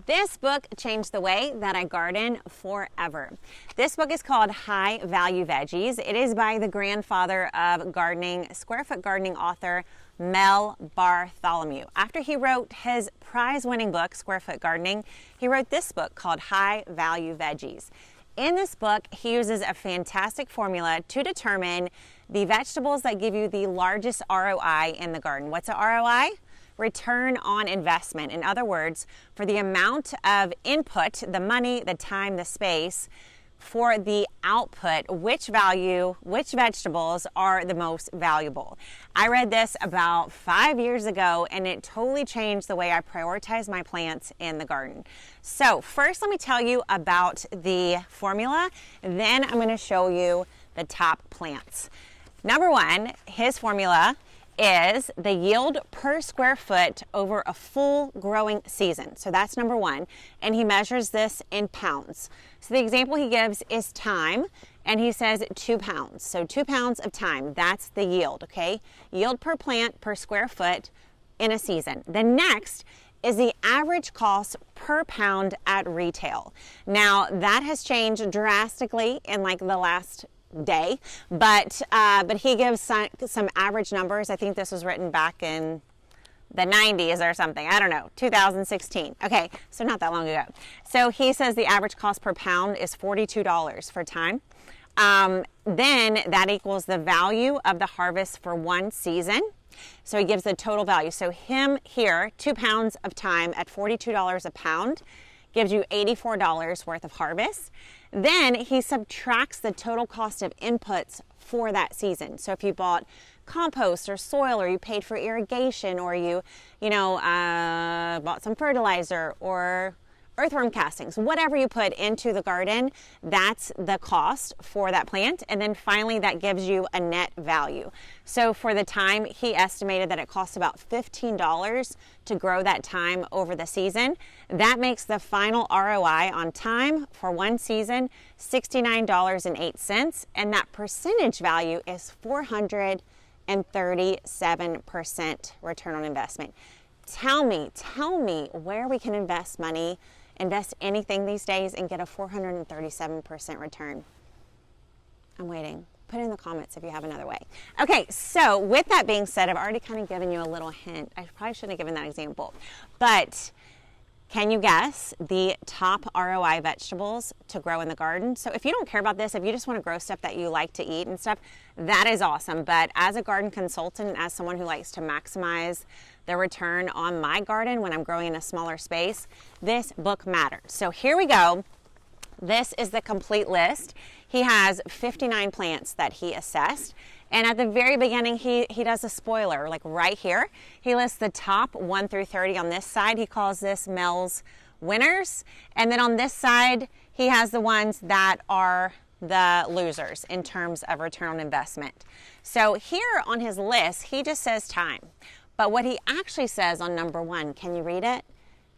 This book changed the way that I garden forever. This book is called High Value Veggies. It is by the grandfather of gardening, square foot gardening author Mel Bartholomew. After he wrote his prize-winning book, Square Foot Gardening, he wrote this book called High Value Veggies. In this book, he uses a fantastic formula to determine the vegetables that give you the largest ROI in the garden. What's a ROI? Return on investment. In other words, for the amount of input, the money, the time, the space, for the output, which vegetables are the most valuable. I read this about 5 years ago and it totally changed the way I prioritize my plants in the garden. So first let me tell you about the formula, then I'm going to show you the top plants. Number one, his formula is the yield per square foot over a full growing season. So that's number one. And he measures this in pounds. So the example he gives is time, and he says 2 pounds. So 2 pounds of time, that's the yield, okay? Yield per plant per square foot in a season. The next is the average cost per pound at retail. Now that has changed drastically in like the last day, but he gives some average numbers. I think this was written back in the 90s or something. I don't know, 2016. Okay, so not that long ago. So he says the average cost per pound is $42 for time. Then that equals the value of the harvest for one season. So he gives the total value. So him here, 2 pounds of time at $42 a pound gives you $84 worth of harvest. Then he subtracts the total cost of inputs for that season. So if you bought compost or soil, or you paid for irrigation, or you bought some fertilizer or earthworm castings, whatever you put into the garden, that's the cost for that plant. And then finally, that gives you a net value. So for the time, he estimated that it costs about $15 to grow that time over the season. That makes the final ROI on time for one season $69.08. And that percentage value is 437% return on investment. Tell me where we can invest money, invest anything these days, and get a 437% return. I'm waiting. Put it in the comments if you have another way. Okay, so with that being said, I've already kind of given you a little hint. I probably shouldn't have given that example, but can you guess the top ROI vegetables to grow in the garden? So if you don't care about this, if you just want to grow stuff that you like to eat and stuff, that is awesome. But as a garden consultant, as someone who likes to maximize the return on my garden when I'm growing in a smaller space, this book matters. So here we go. This is the complete list. He has 59 plants that he assessed. And at the very beginning, he does a spoiler, like right here. He lists the top 1 through 30 on this side. He calls this Mel's winners. And then on this side, he has the ones that are the losers in terms of return on investment. So here on his list, he just says time. But what he actually says on number 1, can you read it?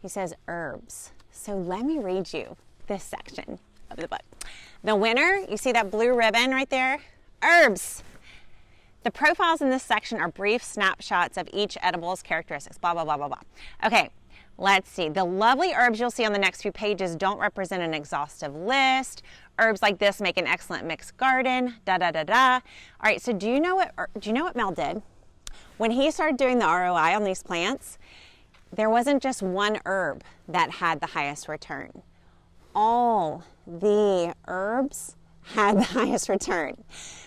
He says herbs. So let me read you this section of the book. The winner, you see that blue ribbon right there? Herbs. The profiles in this section are brief snapshots of each edible's characteristics, blah, blah, blah, blah, blah. Okay, let's see. The lovely herbs you'll see on the next few pages don't represent an exhaustive list. Herbs like this make an excellent mixed garden, da, da, da, da. All right, so do you know what Mel did? When he started doing the ROI on these plants, there wasn't just one herb that had the highest return. All the herbs had the highest return.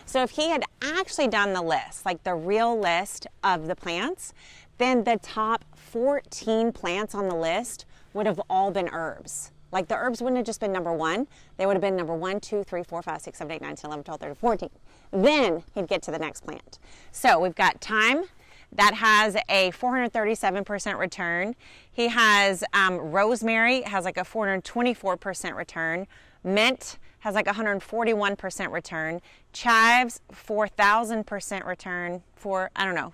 So if he had actually done the list, like the real list of the plants, then the top 14 plants on the list would have all been herbs. Like the herbs wouldn't have just been number 1. They would have been number 1, 2, 3, 4, 5, 6, 7, 8, 9, 10, 11, 12, 13, 14. Then he'd get to the next plant. So we've got thyme. That has a 437% return. He has rosemary, has like a 424% return. Mint has like 141% return. Chives, 4,000% return for, I don't know,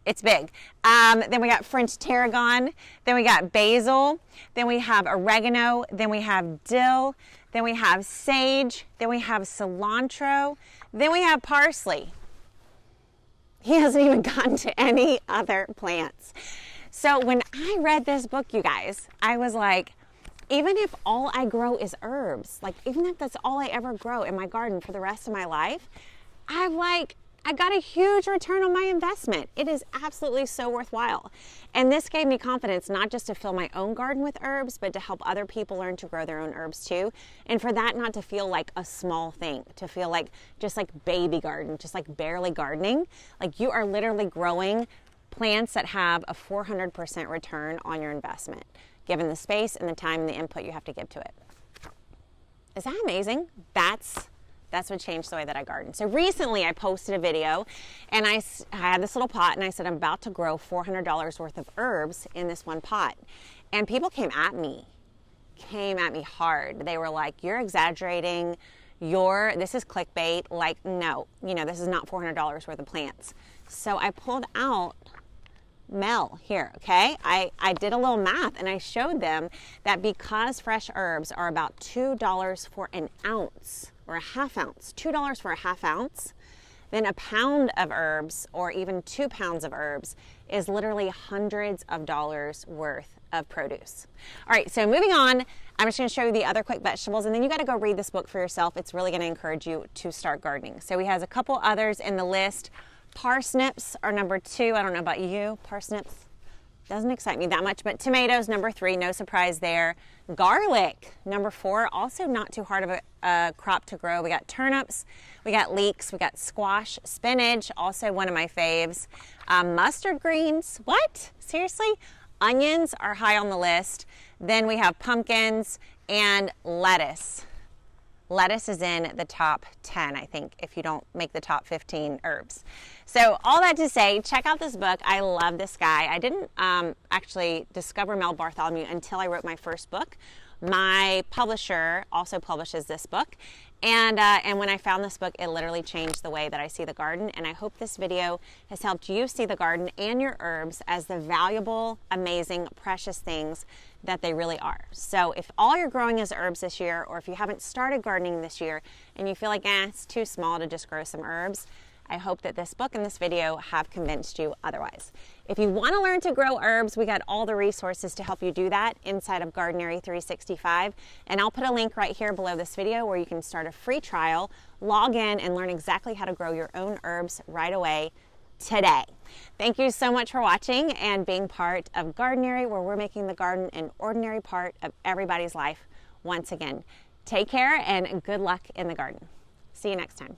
it's big. Then we got French tarragon. Then we got basil. Then we have oregano. Then we have dill. Then we have sage. Then we have cilantro. Then we have parsley. He hasn't even gotten to any other plants. So when I read this book, you guys, I was like, even if all I grow is herbs, like even if that's all I ever grow in my garden for the rest of my life, I got a huge return on my investment. It is absolutely so worthwhile. And this gave me confidence, not just to fill my own garden with herbs, but to help other people learn to grow their own herbs too. And for that not to feel like a small thing, to feel like just like baby garden, just like barely gardening. Like you are literally growing plants that have a 400% return on your investment, given the space and the time and the input you have to give to it. Is that amazing? That's what changed the way that I garden. So recently I posted a video and I had this little pot and I said, I'm about to grow $400 worth of herbs in this one pot. And people came at me hard. They were like, you're exaggerating. This is clickbait. Like, no, this is not $400 worth of plants. So I pulled out Mel here, okay? I did a little math and I showed them that because fresh herbs are about $2 for an ounce, or a half ounce, $2 for a half ounce, then a pound of herbs or even 2 pounds of herbs is literally hundreds of dollars worth of produce. All right, so moving on, I'm just gonna show you the other quick vegetables and then you gotta go read this book for yourself. It's really gonna encourage you to start gardening. So we have a couple others in the list. Parsnips are number 2. I don't know about you, parsnips doesn't excite me that much, but tomatoes, number 3, no surprise there. Garlic, number 4, also not too hard of a crop to grow. We got turnips, we got leeks, we got squash, spinach, also one of my faves. Mustard greens, what? Seriously? Onions are high on the list. Then we have pumpkins and lettuce. Lettuce is in the top 10, I think, if you don't make the top 15 herbs. So all that to say, check out this book. I love this guy. I didn't actually discover Mel Bartholomew until I wrote my first book. My publisher also publishes this book. And when I found this book, it literally changed the way that I see the garden. And I hope this video has helped you see the garden and your herbs as the valuable, amazing, precious things that they really are. So if all you're growing is herbs this year, or if you haven't started gardening this year and you feel like, it's too small to just grow some herbs, I hope that this book and this video have convinced you otherwise. If you want to learn to grow herbs, we got all the resources to help you do that inside of Gardenary 365. And I'll put a link right here below this video where you can start a free trial, log in, and learn exactly how to grow your own herbs right away today. Thank you so much for watching and being part of Gardenary, where we're making the garden an ordinary part of everybody's life once again. Take care and good luck in the garden. See you next time.